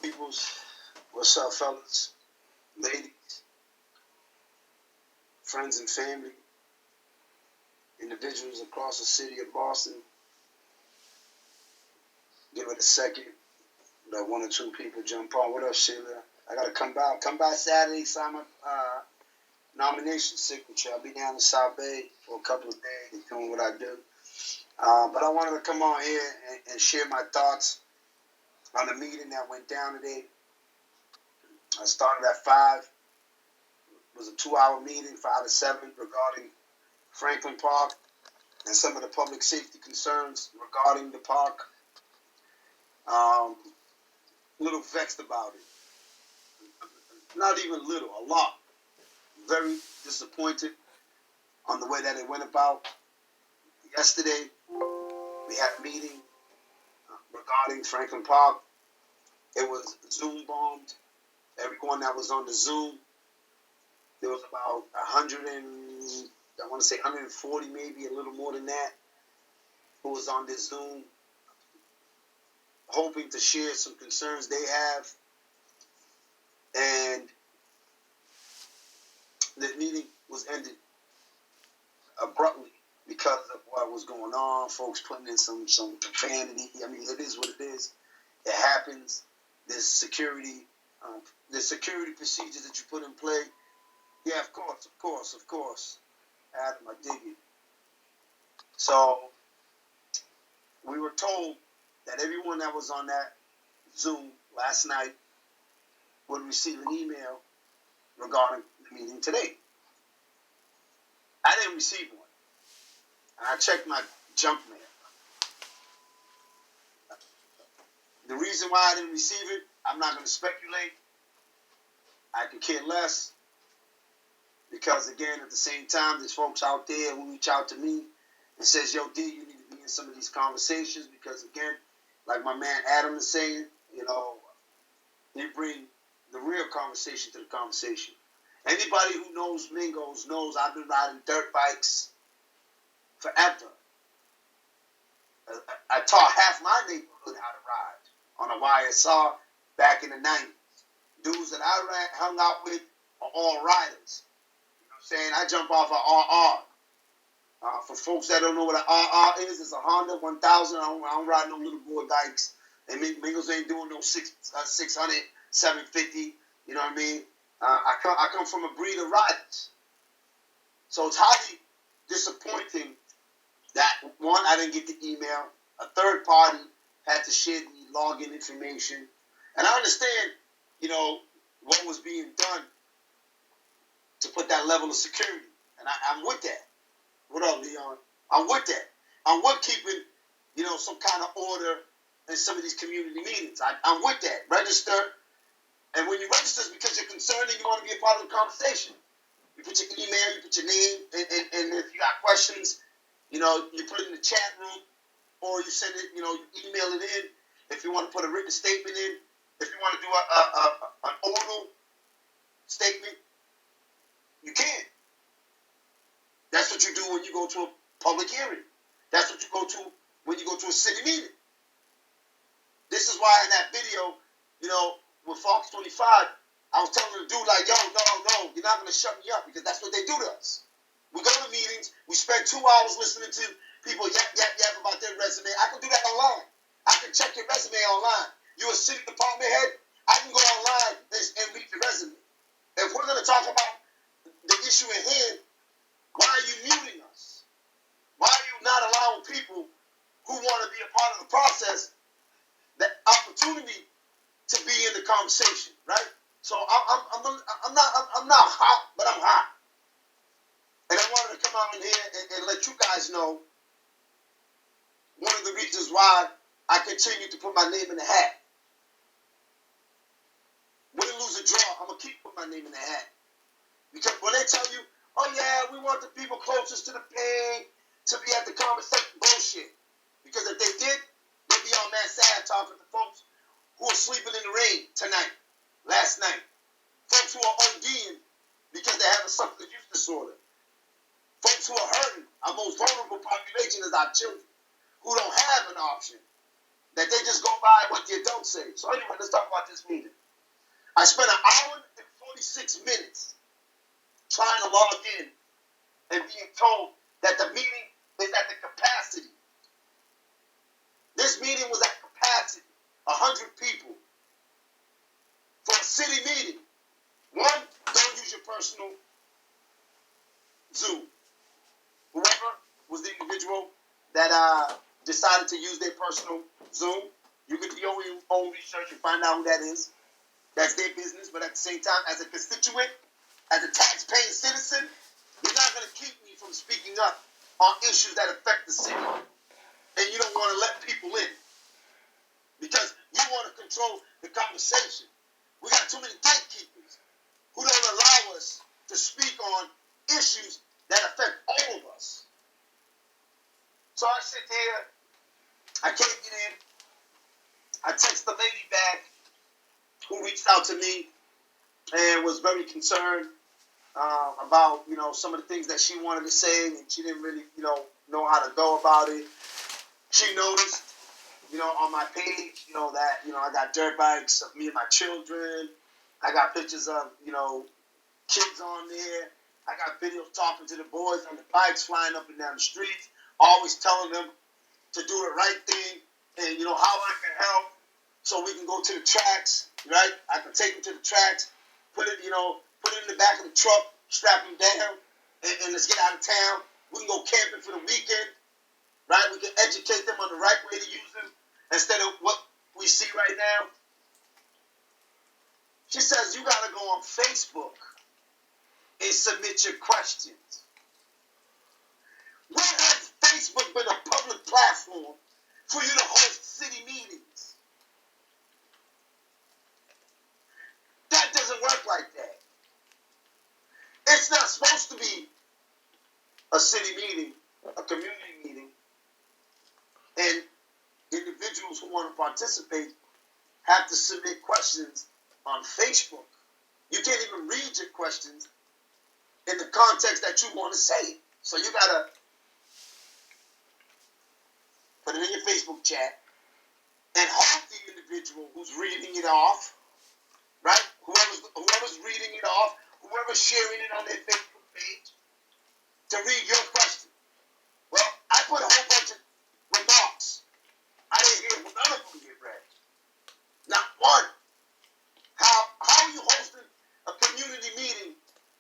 peoples? What's up, fellas, ladies, friends and family, individuals across the city of Boston? Give it a second. Let one or two people jump on. What up, Sheila? I gotta come by. Come by Saturday, sign my nomination signature. I'll be down in South Bay for a couple of days doing what I do. But I wanted to come on here and share my thoughts on the meeting that went down today. I started at 5. It was a 2-hour meeting, 5 to 7, regarding Franklin Park and some of the public safety concerns regarding the park. A little vexed about it. Not even little, a lot. Very disappointed on the way that it went about. Yesterday, we had a meeting regarding Franklin Park. It was Zoom bombed. Everyone that was on the Zoom, there was about 140, maybe a little more than that, who was on this Zoom, hoping to share some concerns they have. And the meeting was ended abruptly because of what was going on. Folks putting in some profanity. I mean, it is what it is. It happens. There's security procedures that you put in play. Yeah, of course. Adam, I dig it. So we were told that everyone that was on that Zoom last night would receive an email regarding the meeting today. I didn't receive one. And I checked my junk mail. The reason why I didn't receive it, I'm not going to speculate. I could care less. Because, again, at the same time, there's folks out there who reach out to me and says, yo, D, you need to be in some of these conversations. Because, again, like my man Adam is saying, you bring the real conversation to the conversation. Anybody who knows Mingos knows I've been riding dirt bikes forever. I taught half my neighborhood how to ride on a YSR back in the 90s. Dudes that I hung out with are all riders. You know what I'm saying? I jump off a RR. For folks that don't know what an RR is, it's a Honda 1000. I don't ride no little boy bikes. And Mingos ain't doing no 600, 750. You know what I mean? I come from a breed of riders. So it's highly disappointing that, one, I didn't get the email. A third party had to share the login information. And I understand, what was being done to put that level of security. And I'm with that. What up, Leon? I'm with that. I'm with keeping, some kind of order in some of these community meetings. I'm with that. Register. And when you register, it's because you're concerned and you want to be a part of the conversation. You put your email, you put your name, and if you got questions, you put it in the chat room, or you send it, you email it in. If you want to put a written statement in, if you want to do an oral statement, you can. That's what you do when you go to a public hearing. That's what you go to when you go to a city meeting. This is why in that video, with Fox 25, I was telling the dude, like, yo, no, you're not going to shut me up, because that's what they do to us. We go to meetings, we spend 2 hours listening to people yap about their resume. I can do that online. I can check your resume online. You're a city department head, I can go online and read your resume. If we're going to talk about the issue at hand, why are you muting us? Why are you not allowing people who want to be a part of the process that opportunity to be in the conversation, right? So I'm not hot, but I'm hot. And I wanted to come out in here and let you guys know one of the reasons why I continue to put my name in the hat. Win, lose, or draw, I'm going to keep putting my name in the hat. Because when they tell you, oh yeah, we want the people closest to the pain to be at the conversation, bullshit. Because if they did, they'd be on that sad talking to folks who are sleeping in the rain tonight, last night. Folks who are ODing because they have a substance use disorder. Folks who are hurting. Our most vulnerable population is our children, who don't have an option. that they just go by what the adults say. So anyway, let's talk about this meeting. I spent an hour and 46 minutes trying to log in and being told that the meeting is at the capacity. This meeting was at capacity, 100 people for a city meeting. One, don't use your personal Zoom. Whoever was the individual that decided to use their personal Zoom, you can do your own research and find out who that is. That's their business, but at the same time, as a constituent, as a tax-paying citizen, you're not going to keep me from speaking up on issues that affect the city. And you don't want to let people in because you want to control the conversation. We got too many gatekeepers who don't allow us to speak on issues that affect all of us. So I sit there, I can't get in. I text the lady back who reached out to me and was very concerned about, some of the things that she wanted to say, and she didn't really, know how to go about it. She noticed, on my page, that, I got dirt bikes of me and my children. I got pictures of, kids on there. I got videos talking to the boys on the bikes flying up and down the streets, always telling them to do the right thing and, how I can help so we can go to the tracks, right? I can take them to the tracks, put it in the back of the truck, strap them down, and let's get out of town. We can go camping for the weekend, right? We can educate them on the right way to use them instead of what we see right now. She says, you got to go on Facebook and submit your questions. When has Facebook been a public platform for you to host city meetings? That doesn't work like that. It's not supposed to be a city meeting, a community meeting, and individuals who want to participate have to submit questions on Facebook. You can't even read your questions in the context that you want to say. So you got to put it in your Facebook chat and hope the individual who's reading it off, right? Whoever's reading it off, whoever's sharing it on their Facebook page, to read your question. Well, I put a whole bunch of remarks. I didn't hear none of them get read. Not one. How are you hosting a community meeting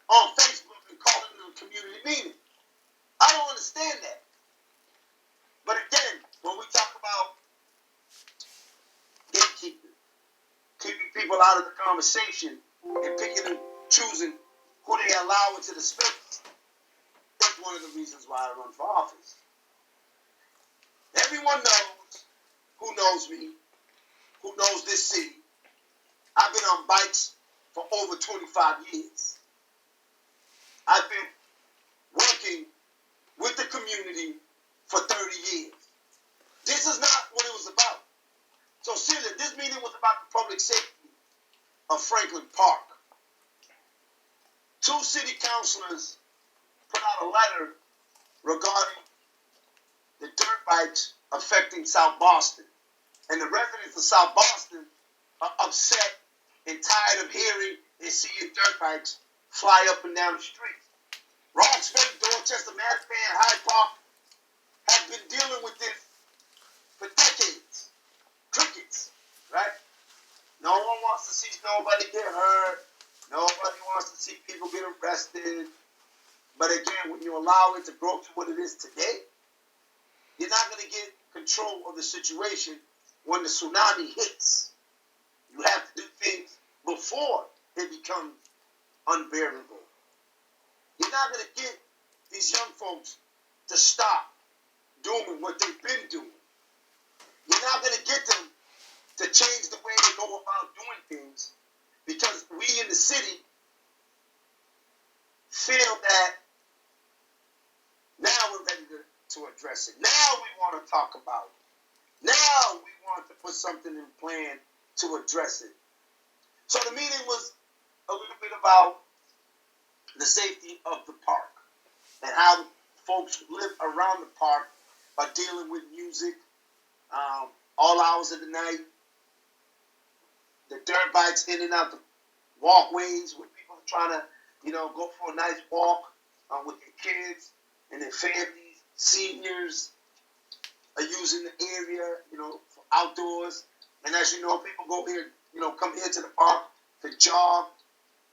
on Facebook and calling it a community meeting? I don't understand that. But again, when we talk about gatekeeping, keeping people out of the conversation and picking and choosing who they allow into the space, that's one of the reasons why I run for office. Everyone knows me, who knows this city. I've been on bikes for over 25 years. I've been working with the community for 30 years. This is not what it was about. So seriously, this meeting was about the public safety of Franklin Park. 2 city councilors put out a letter regarding the dirt bikes affecting South Boston. And the residents of South Boston are upset and tired of hearing and seeing dirt bikes fly up and down the street. Roxbury, Dorchester, Mattapan, Hyde Park have been dealing with this for decades. Crickets, right? No one wants to see nobody get hurt. Nobody wants to see people get arrested. But again, when you allow it to grow to what it is today, you're not going to get control of the situation when the tsunami hits. You have to do things before it becomes unbearable. You're not going to get these young folks to stop doing what they've been doing. You're not going to get them to change the way they go about doing things because we in the city feel that now we're ready to address it. Now we want to talk about it. Now we want to put something in plan to address it. So the meeting was a little bit about the safety of the park and how folks who live around the park are dealing with music, all hours of the night. The dirt bikes in and out the walkways where people are trying to, go for a nice walk with their kids and their families. Seniors are using the area, for outdoors. And as you know, people go here, come here to the park to jog.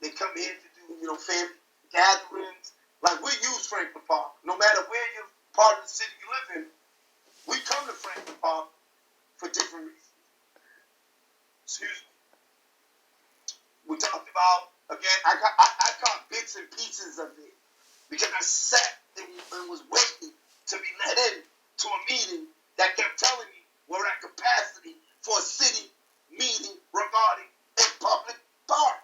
They come here to do, family gatherings. Like, we use Franklin Park. No matter where you're part of the city you live in, we come to Franklin Park for different reasons. Excuse me. We talked about, again, I caught bits and pieces of it because I sat and was waiting to be let in to a meeting that kept telling me we're at capacity for a city meeting regarding a public park.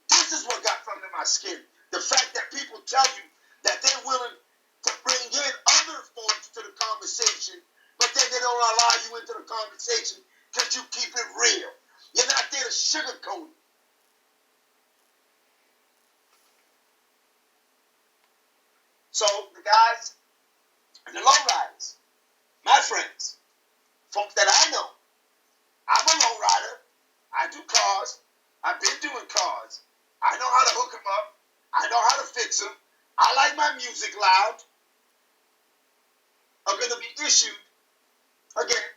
This is what got under my skin. The fact that people tell you that they're willing to bring in other folks to the conversation, but then they don't allow you into the conversation because you keep it real. You're not there to sugarcoat it. So the guys and the lowriders, my friends, folks that I know, I'm a lowrider. I do cars. I've been doing cars. I know how to hook them up. I know how to fix them. I like my music loud. I'm going to be issued, again,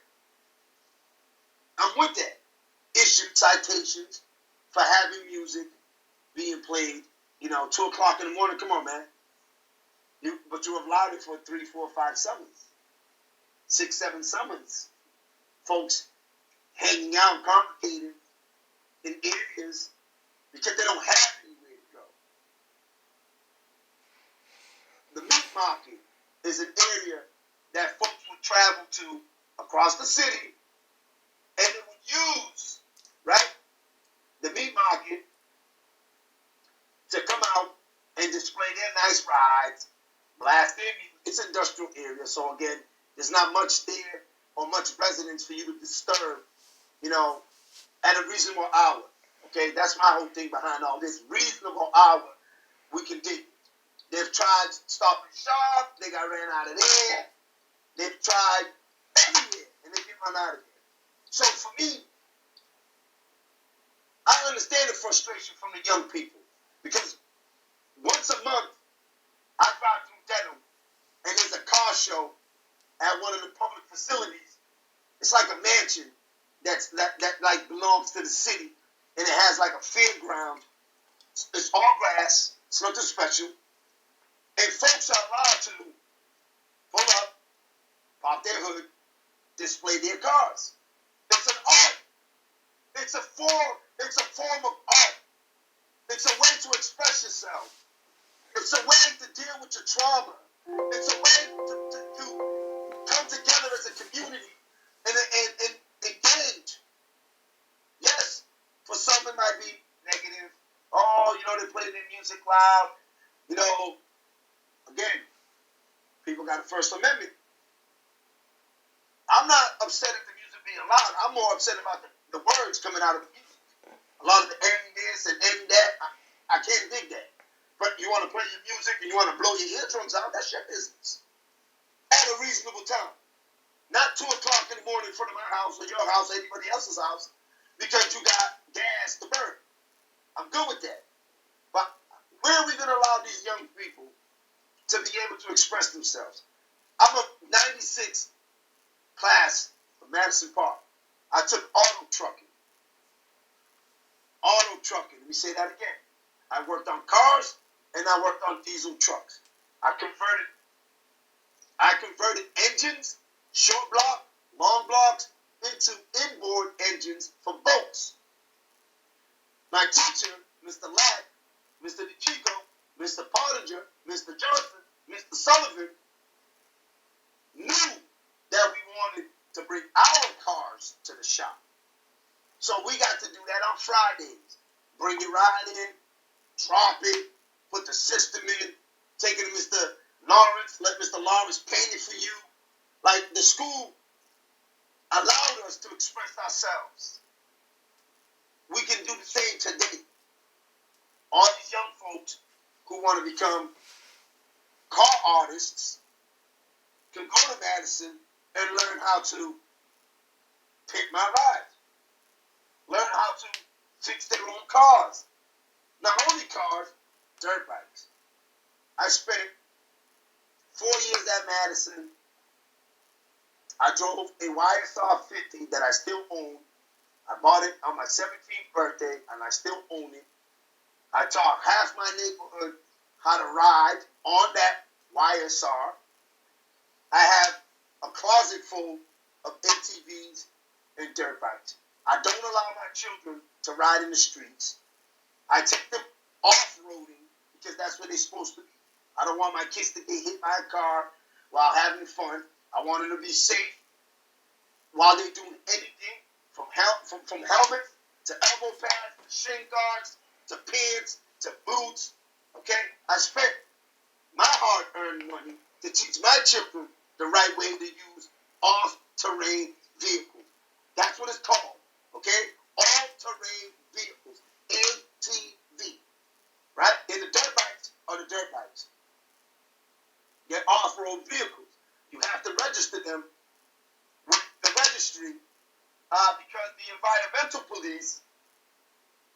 I'm with that, issued citations for having music being played, 2 o'clock in the morning. Come on, man. But you have allowed it for 3, 4, 5 summers. 6, 7 summers. Folks hanging out, congregating in areas because they don't have anywhere to go. The meat market is an area that folks would travel to across the city, and they would use, right, the meat market to come out and display their nice rides, blast their music. It's an industrial area, so again, there's not much there or much residence for you to disturb, at a reasonable hour. Okay, that's my whole thing behind all this. Reasonable hour, we can dig. They've tried Stop and Shop, they got ran out of there. They've tried everywhere, and they get run out of there. So for me, I understand the frustration from the young people because once a month, I drive through Denham, and there's a car show at one of the public facilities. It's like a mansion that like belongs to the city, and it has like a fairground. It's all grass. It's nothing special, and folks are allowed to pull up, pop their hood, display their cars. It's an art. It's a form of art. It's a way to express yourself. It's a way to deal with your trauma. It's a way to come together as a community and engage. Yes, for some it might be negative. Oh, they play their music loud. Again, people got a First Amendment. I'm not upset at the music being loud. I'm more upset about the words coming out of the music. A lot of the end this and end that. I can't dig that. But you want to play your music and you want to blow your eardrums out, that's your business. At a reasonable time. Not 2 o'clock in the morning in front of my house or your house or anybody else's house because you got gas to burn. I'm good with that. But where are we going to allow these young people to be able to express themselves? I'm a 96 class of Madison Park. I took auto trucking. Auto trucking. Let me say that again. I worked on cars and I worked on diesel trucks. I converted engines, short block, long blocks, into inboard engines for boats. My teacher, Mr. Lack, Mr. DeChico, Mr. Pottinger, Mr. Johnson, Mr. Sullivan knew that we wanted to bring our cars to the shop. So we got to do that on Fridays. Bring it right in, drop it, put the system in, take it to Mr. Lawrence, let Mr. Lawrence paint it for you. Like, the school allowed us to express ourselves. We can do the same today. All these young folks who want to become car artists can go to Madison and learn how to pick my rides. Learn how to fix their own cars. Not only cars, dirt bikes. I spent 4 years at Madison. I drove a YSR 50 that I still own. I bought it on my 17th birthday, and I still own it. I taught half my neighborhood how to ride on that YSR. I have a closet full of ATVs and dirt bikes. I don't allow my children to ride in the streets. I take them off-roading because that's where they're supposed to be. I don't want my kids to get hit by a car while having fun. I want them to be safe while they're doing anything from helmets to elbow pads to shin guards to pants to boots. Okay? I spent my hard-earned money to teach my children the right way to use off-terrain vehicles. That's what it's called. Okay? All-terrain vehicles. ATV. Right? And the dirt bikes are the dirt bikes. They're off-road vehicles. You have to register them with the registry because the environmental police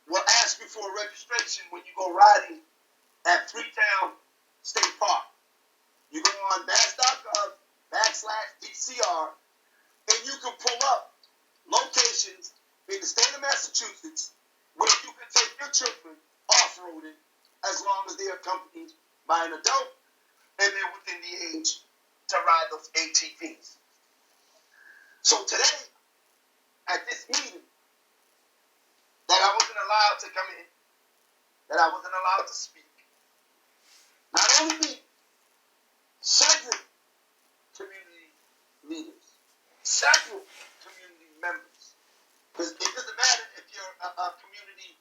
will ask you for a registration when you go riding at Freetown State Park. You go on mass.gov/DCR and you can pull up locations in the state of Massachusetts where you can take your children off-roading as long as they are accompanied by an adult and they're within the age to ride those ATVs. So today, at this meeting, that I wasn't allowed to come in, that I wasn't allowed to speak, not only me, several community leaders, several community members, because it doesn't matter if you're a community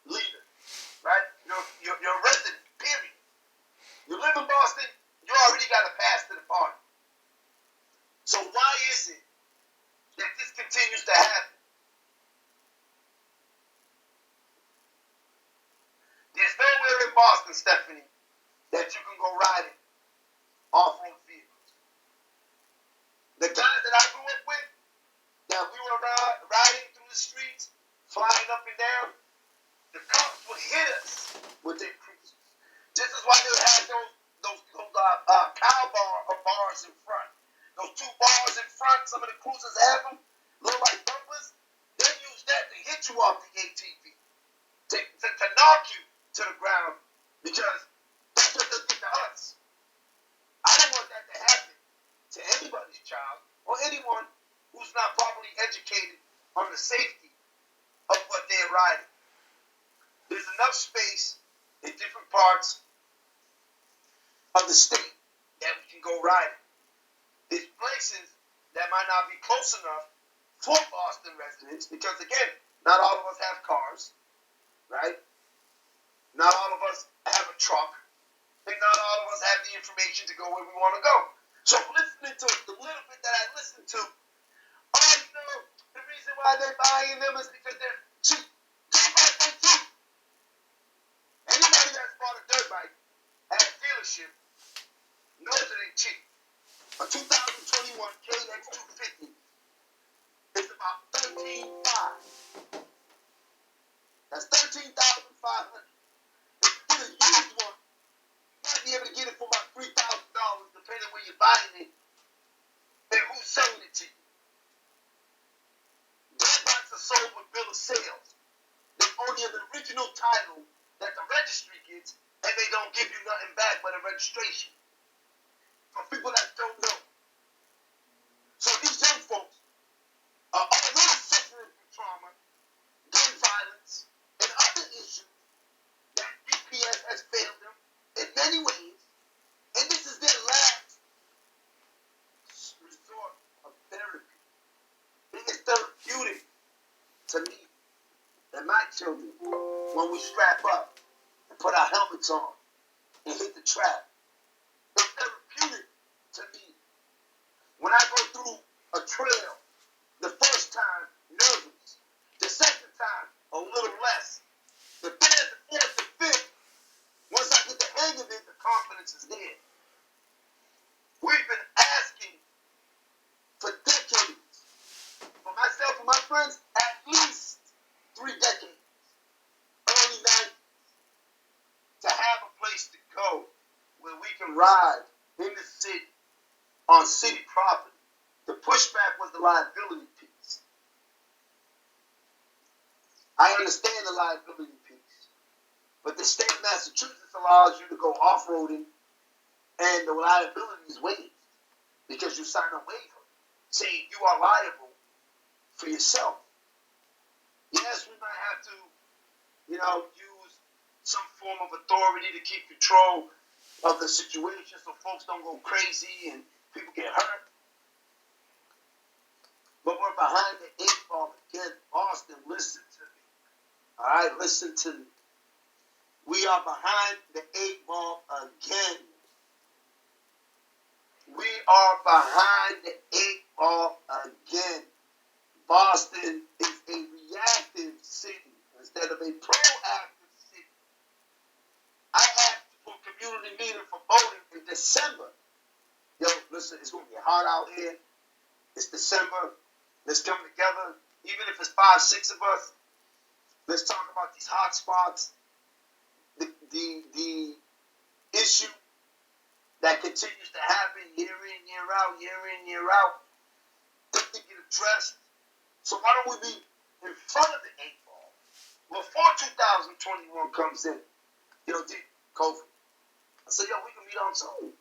leader, right? You're a resident, period. You live in Boston, you already got a pass to the party. So why is it that this continues to happen? There's nowhere in Boston, Stephanie, that you can go riding off-road vehicles. The guys that I grew up with, that we were riding through the streets, flying up and down, the cops would hit us with their cruisers. This is why they had those cow bars in front. Those two bars in front, some of the cruisers have them, look like bumpers. They use that to hit you off the ATV, to knock you to the ground, because that's what they did to us. I don't want that to happen to anybody's child or anyone who's not properly educated on the safety of what they're riding. There's enough space in different parts of the state that we can go riding. There's places that might not be close enough for Boston residents because, again, not all of us have cars, right? Not all of us have a truck. And not all of us have the information to go where we want to go. So listening to the little bit that I listened to, the reason why they're buying them is because they're cheap. Dirt bikes are cheap. Anybody that's bought a dirt bike at a dealership knows it ain't cheap. A 2021 KX 250 is about $13,500. That's $13,500. If you get a used one, you might be able to get it for about $3,000, depending where you're buying it and who's selling it to you. Dirt bikes are sold with bill of sales. They only have an original title that the registry gets, and they don't give you nothing back but a registration. For people that don't know. So these young folks are already suffering from trauma, gun violence, and other issues that DPS has failed them in many ways, and this is their last resort of therapy. It is therapeutic to me and my children when we strap up and put our helmets on and hit the track. It's therapeutic to me when I go through a trail the first time, nervous. The second time, a little less. The third, the fourth, the fifth, once I get the hang of it, the confidence is there. We've been asking for decades for my ride in the city on city property. The pushback was the liability piece. I understand the liability piece, but the state of Massachusetts allows you to go off-roading and the liability is waived because you sign a waiver saying you are liable for yourself. Yes, we might have to, use some form of authority to keep control of the situation so folks don't go crazy and people get hurt. But we're behind the 8 ball again. Boston, listen to me. All right, listen to me. We are behind the 8 ball again. We are behind the 8 ball again. Boston is a reactive city instead of a proactive city. I asked for a community meeting for voting in December. Yo, listen, it's going to be hot out here. It's December. Let's come together. Even if it's 5, 6 of us, let's talk about these hot spots. The issue that continues to happen year in, year out, doesn't get addressed. So why don't we be in front of the 8 ball before 2021 comes in? COVID. I said, we can meet on Zoom.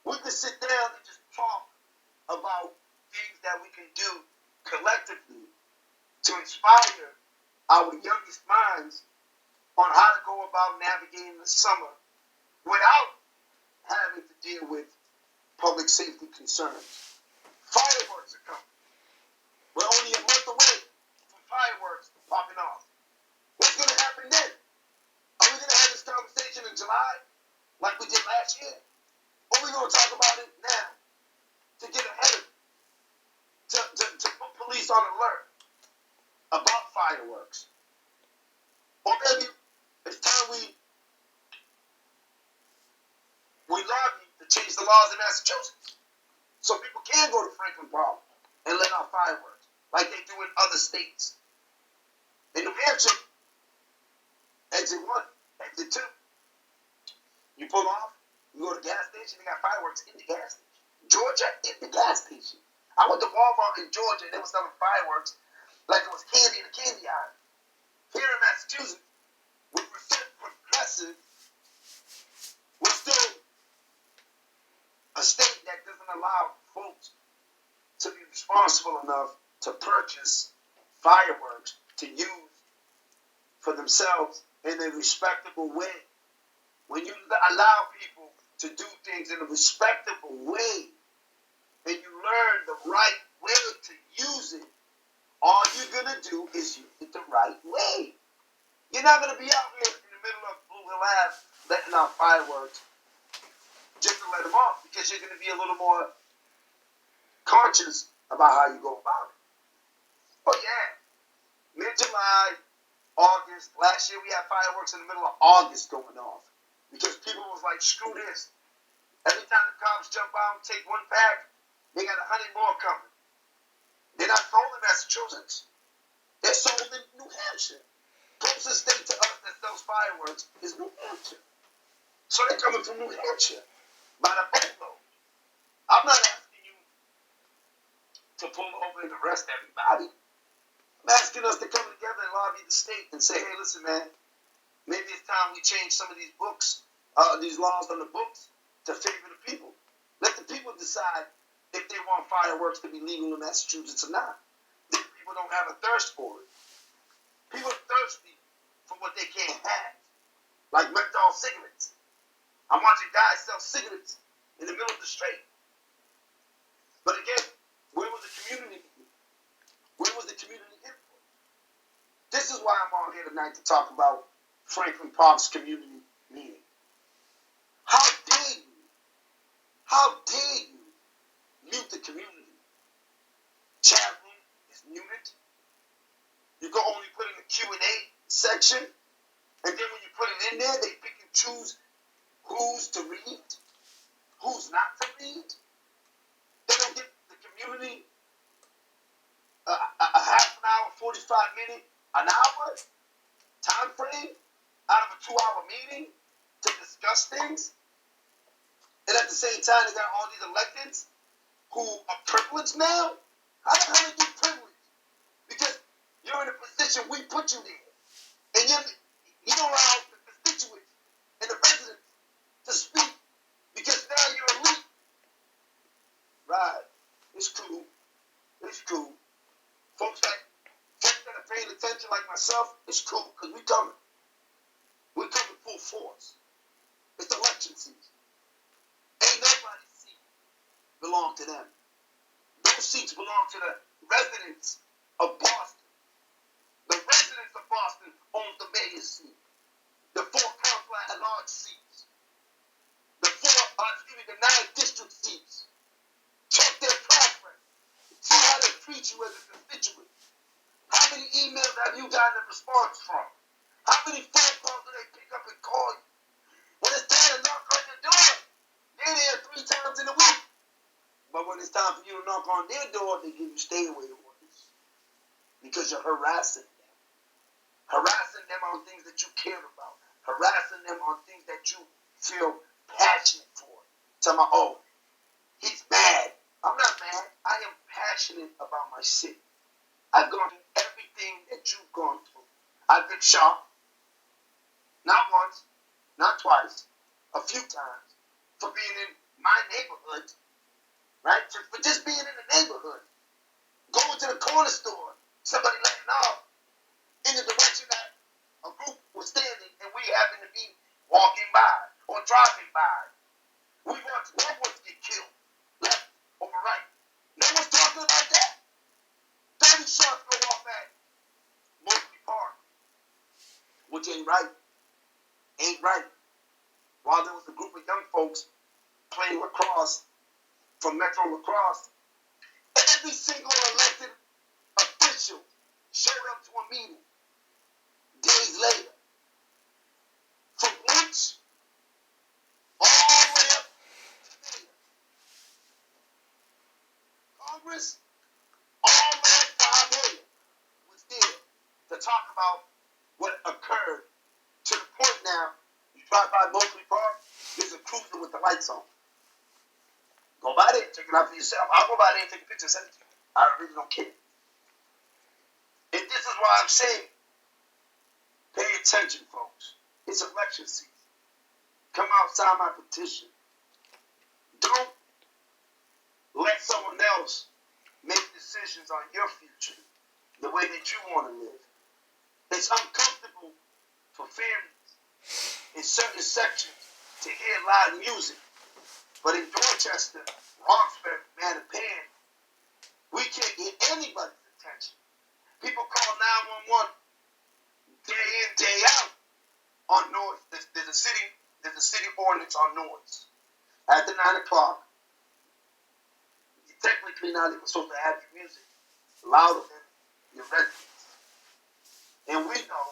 We can sit down and just talk about things that we can do collectively to inspire our youngest minds on how to go about navigating the summer without having to deal with public safety concerns. Fireworks are coming. We're only a month away from fireworks popping off. What's going to happen then? Are we going to have this conversation in July like we did last year? Or are we going to talk about it now to get ahead of it? To put police on alert about fireworks? Or maybe it's time we lobby to change the laws in Massachusetts so people can go to Franklin Park and let off fireworks like they do in other states. In New Hampshire, exit 1, exit 2. You pull off, you go to the gas station, they got fireworks in the gas station. Georgia, in the gas station. I went to Walmart in Georgia and they were selling fireworks like it was candy in a candy aisle. Here in Massachusetts, we're so progressive, we're still a state that doesn't allow folks to be responsible enough to purchase fireworks to use for themselves in a respectable way. When you allow people to do things in a respectable way, and you learn the right way to use it, all you're going to do is use it the right way. You're not going to be out here in the middle of Blue Hill Ave letting out fireworks just to let them off, because you're going to be a little more conscious about how you go about it. Oh yeah, mid-July, August, last year we had fireworks in the middle of August going off because people was like, screw this. Every time the cops jump out and take one pack, they got 100 more coming. They're not sold in Massachusetts. They're sold in New Hampshire. Closest state to us that sells fireworks is New Hampshire. So they're coming from New Hampshire by the boatload. I'm not asking you to pull over and arrest everybody. I'm asking us to come together and lobby the state and say, hey, listen, man, maybe it's time we change some of these these laws on the books to favor the people. Let the people decide if they want fireworks to be legal in Massachusetts or not. Then people don't have a thirst for it. People are thirsty for what they can't have, like menthol cigarettes. I'm watching guys sell cigarettes in the middle of the street. But again, where was the community? Where was the community input? This is why I'm on here tonight to talk about Franklin Park's community meeting. How dare you? How dare you mute the community? Chat room is muted. You can only put in the Q&A section, and then when you put it in there, they pick and choose who's to read, who's not to read. They don't give the community a half an hour, 45 minute, an hour time frame out of a 2-hour meeting to discuss things. And at the same time, they got all these electeds who are privileged now. How the hell are you privileged? Because you're in a position we put you there. And you don't allow the constituents and the residents to speak because now you're elite. Right. It's cool. It's cool. Folks that are paying attention like myself, it's cool because we coming. We're coming full force. It's election season. Ain't nobody's seat belong to them. Those seats belong to the residents of Boston. The residents of Boston own the mayor's seat. The 4 council at large seats. The 9 district seats. Check their track record. See how they treat you as a constituent. How many emails have you gotten a response from? How many phone calls do they pick up and call you? When it's time to knock on your door, they're there 3 times in a week. But when it's time for you to knock on their door, they give you stay away orders. Because you're harassing them. Harassing them on things that you care about. Harassing them on things that you feel passionate for. Tell me, oh, he's mad. I'm not mad. I am passionate about my city. I've gone through everything that you've gone through. I've been shot. Not once, not twice, a few times. For being in my neighborhood. Right? For just being in the neighborhood. Going to the corner store. Somebody letting off in the direction that a group was standing and we happened to be walking by or driving by. We watched loved ones get killed. Left or right. No one's talking about that. 30 shots go off at Mosley Park. Which ain't right. Ain't right. While there was a group of young folks playing lacrosse from Metro Lacrosse, every single elected official showed up to a meeting days later. From Lynch all the way up to the mayor. Congress, all the way up to our mayor was there to talk about what occurred to the point now, you drive by Mosley Park, there's a cruiser with the lights on. Go by there, check it out for yourself. I'll go by there and take a picture and send it to you. I really don't care. And this is why I'm saying, pay attention, folks. It's election season. Come out, sign my petition. Don't let someone else make decisions on your future the way that you want to live. It's uncomfortable for families in certain sections to hear loud music. But in Dorchester, Roxbury, Mattapan, we can't get anybody's attention. People call 911 day in, day out on noise. There's a city ordinance on noise. After 9 o'clock, technically not even supposed to have your music louder than your residents. And we know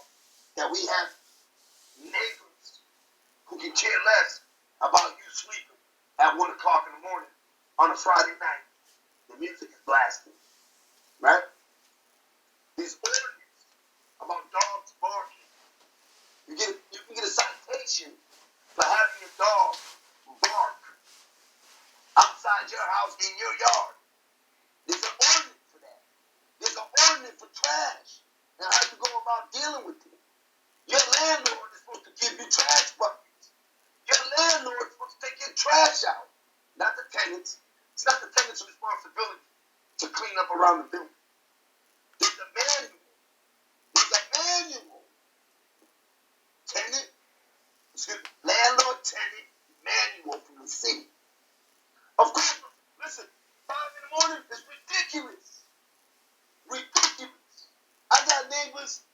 that we have neighbors who can care less about you sleeping at 1 o'clock in the morning on a Friday night. The music is blasting. Right? These ordinances about dogs barking. You can get a citation for having your dog bark outside your house in your yard. There's an ordinance for that. There's an ordinance for trash and how you go about dealing with it. Your landlord is supposed to give you trash buckets. Your landlord is supposed to take your trash out, not the tenants. It's not the tenant's responsibility to clean up around the building. There's a manual. Landlord tenant manual from the city. Of course, listen, 5 in the morning is ridiculous. Ridiculous. I got neighbors,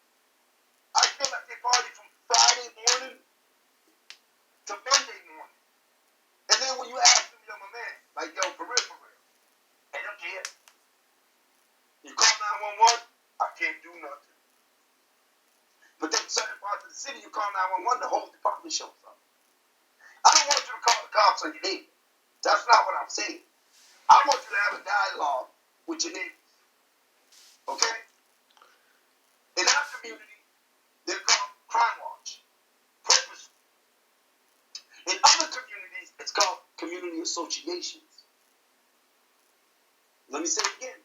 I feel like they party from Friday morning to Monday morning. And then when you ask them, yo, my man, like, yo, for real, they don't care. You call 911, I can't do nothing. But then certain parts of the city, you call 911, the whole department shows up. I don't want you to call the cops on your neighbor. That's not what I'm saying. I want you to have a dialogue with your neighbors. Okay? In our community, they're called crime watch. Purposeful. In other communities, it's called community community associations. Let me say it again.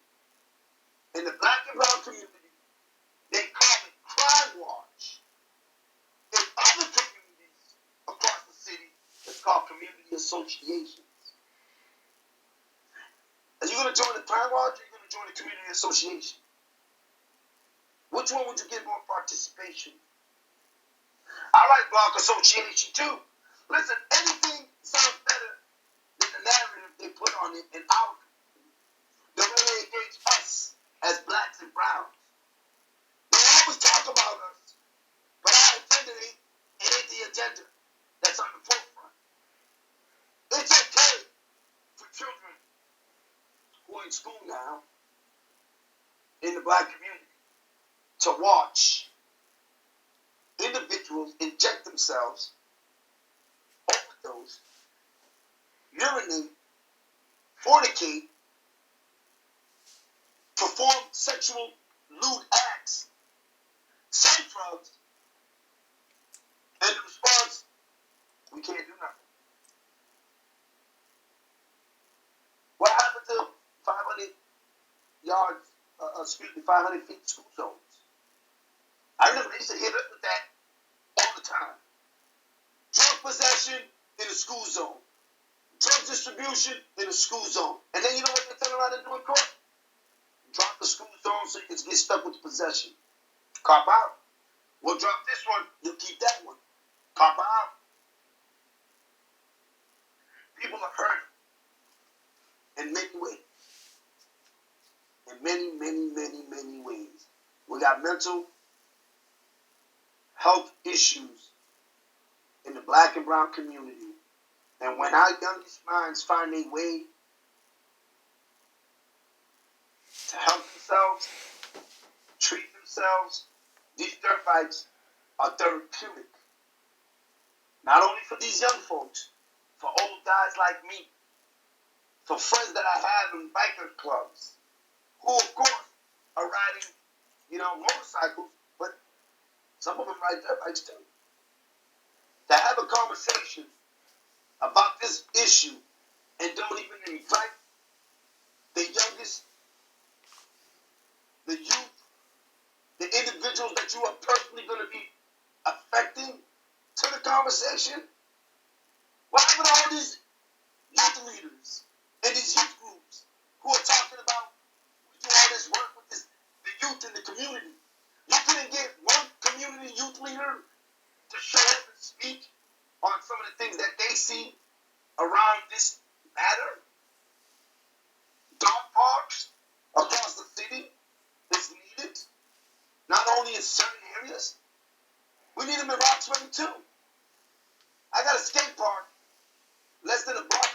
In the black and brown community, they call it Crime Watch. In other communities across the city, it's called community associations. Are you going to join the Crime Watch or are you going to join the community association? Which one would you get more participation? I like block association too. Listen, anything sounds better than the narrative they put on it in our community. The way they engage us as blacks and browns. They always talk about us, but our agenda ain't the agenda that's on the forefront. It's okay for children who are in school now in the black community to watch individuals inject themselves, overdose, urinate, fornicate, perform sexual lewd acts, sell drugs, and the response, we can't do nothing. What happened to 500 yards, 500 feet school zones? I remember they used to hit us with that all the time. Drug possession in a school zone. Drug distribution in a school zone. And then you know what they turn around and do in court? Drop the school zone so you can get stuck with the possession. Cop out. We'll drop this one, you'll keep that one. Cop out. People are hurt in many ways. In many, many, many, many ways. We got mental health issues in the black and brown community. And when our youngest minds find a way to help themselves, treat themselves, these dirt bikes are therapeutic. Not only for these young folks, for old guys like me, for friends that I have in biker clubs, who of course are riding, motorcycles, but some of them ride dirt bikes too. To have a conversation about this issue and don't even invite the youngest, the youth, the individuals that you are personally going to be affecting to the conversation. What happened to all these youth leaders and these youth groups who are talking about we do all this work with the youth in the community? You couldn't get one community youth leader to show up and speak on some of the things that they see around this matter? Dog parks across the city is needed, not only in certain areas. We need them in Roxbury too. I got a skate park less than a block